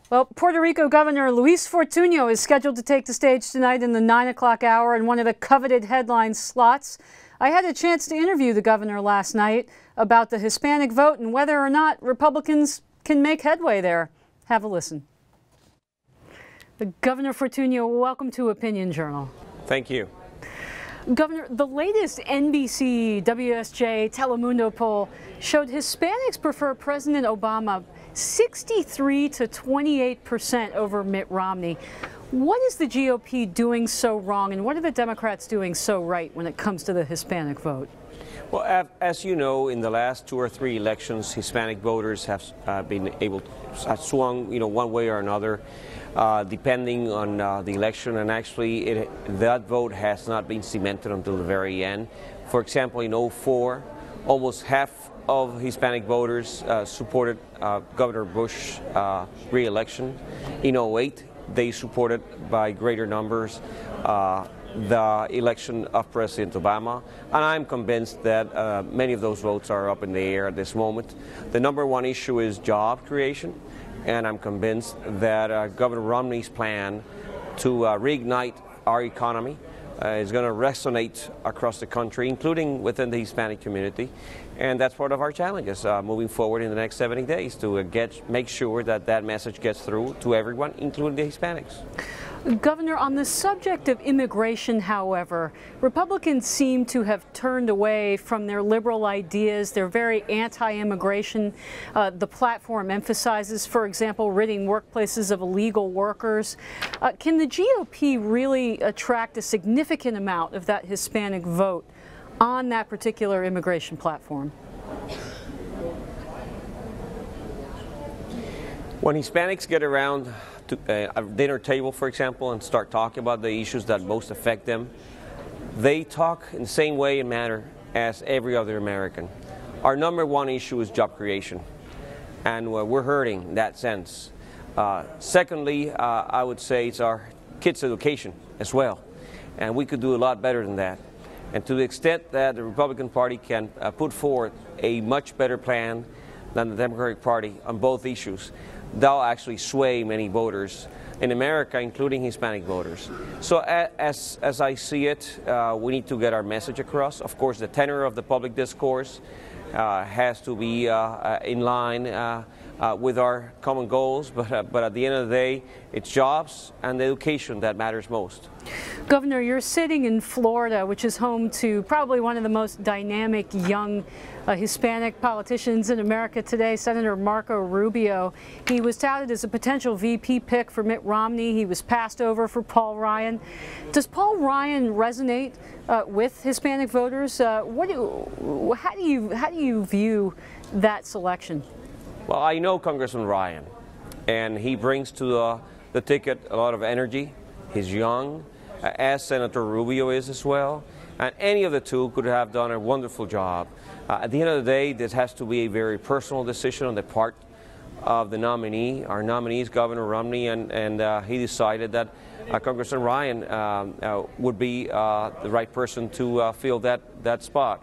Well, Puerto Rico Governor Luis Fortuño is scheduled to take the stage tonight in the 9 o'clock hour in one of the coveted headline slots. I had a chance to interview the governor last night about the Hispanic vote and whether or not Republicans can make headway there. Have a listen. Governor Fortuño, welcome to Opinion Journal. Thank you. Governor, the latest NBC WSJ Telemundo poll showed Hispanics prefer President Obama 63 to 28% over Mitt Romney. What is the GOP doing so wrong, and what are the Democrats doing so right when it comes to the Hispanic vote? Well, as you know, in the last 2 or 3 elections, Hispanic voters have been able to swung, one way or another, depending on the election. And actually, that vote has not been cemented until the very end. For example, in 2004, almost half of Hispanic voters supported Governor Bush's re-election. In 2008, they supported by greater numbers the election of President Obama, and I'm convinced that many of those votes are up in the air at this moment. The #1 issue is job creation, and I'm convinced that Governor Romney's plan to reignite our economy is going to resonate across the country, including within the Hispanic community, and that's part of our challenges moving forward in the next 70 days to make sure that that message gets through to everyone, including the Hispanics. Governor, on the subject of immigration, however, Republicans seem to have turned away from their liberal ideas. They're very anti-immigration. The platform emphasizes, for example, ridding workplaces of illegal workers. Can the GOP really attract a significant amount of that Hispanic vote on that particular immigration platform? When Hispanics get around to a dinner table, for example, and start talking about the issues that most affect them, they talk in the same way and manner as every other American. Our #1 issue is job creation, and we're hurting in that sense. Secondly, I would say it's our kids' education as well, and we could do a lot better than that. And to the extent that the Republican Party can put forward a much better plan than the Democratic Party on both issues, they'll actually sway many voters in America, including Hispanic voters. So as I see it, we need to get our message across. Of course, the tenor of the public discourse has to be in line with our common goals, but at the end of the day, it's jobs and education that matters most. Governor, you're sitting in Florida, which is home to probably one of the most dynamic young Hispanic politicians in America today, Senator Marco Rubio. He was touted as a potential VP pick for Mitt Romney. He was passed over for Paul Ryan. Does Paul Ryan resonate with Hispanic voters? How do you view that selection? Well, I know Congressman Ryan, and he brings to the ticket a lot of energy. He's young, as Senator Rubio is as well, and any of the two could have done a wonderful job. At the end of the day, this has to be a very personal decision on the part of the nominee. Our nominee is Governor Romney, and he decided that Congressman Ryan would be the right person to fill that spot.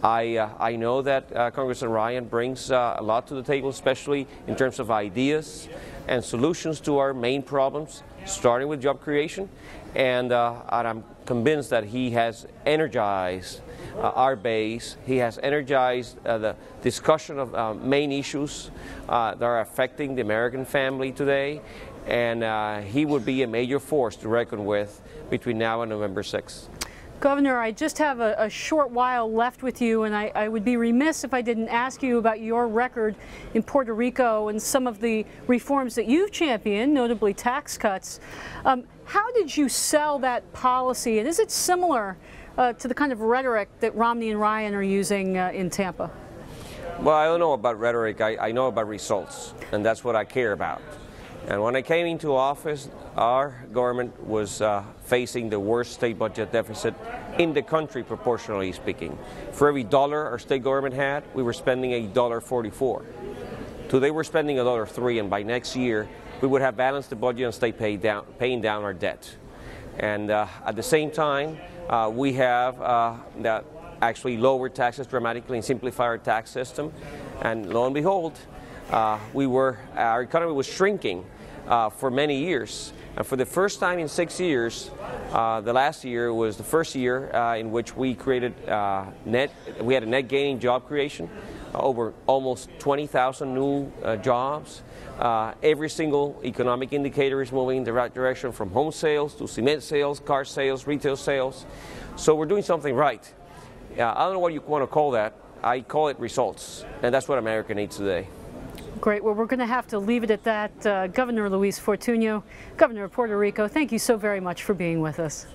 I know that Congressman Ryan brings a lot to the table, especially in terms of ideas and solutions to our main problems, starting with job creation. And I'm convinced that he has energized our base. He has energized the discussion of main issues that are affecting the American family today. And he would be a major force to reckon with between now and November 6th. Governor, I just have a short while left with you, and I would be remiss if I didn't ask you about your record in Puerto Rico and some of the reforms that you've championed, notably tax cuts. How did you sell that policy, and is it similar to the kind of rhetoric that Romney and Ryan are using in Tampa? Well, I don't know about rhetoric. I know about results, and that's what I care about. And when I came into office, our government was facing the worst state budget deficit in the country, proportionally speaking. For every dollar our state government had, we were spending $1.44. Today we're spending $1.03, and by next year we would have balanced the budget and stay paying down our debt. And at the same time, we have actually lowered taxes dramatically and simplified our tax system. And lo and behold, our economy was shrinking for many years. And for the first time in 6 years, the last year was the first year in which we created we had a net gain in job creation, over almost 20,000 new jobs. Every single economic indicator is moving in the right direction, from home sales to cement sales, car sales, retail sales. So we're doing something right. I don't know what you want to call that. I call it results, and that's what America needs today. Great. Well, we're going to have to leave it at that. Governor Luis Fortuño, Governor of Puerto Rico, thank you so very much for being with us.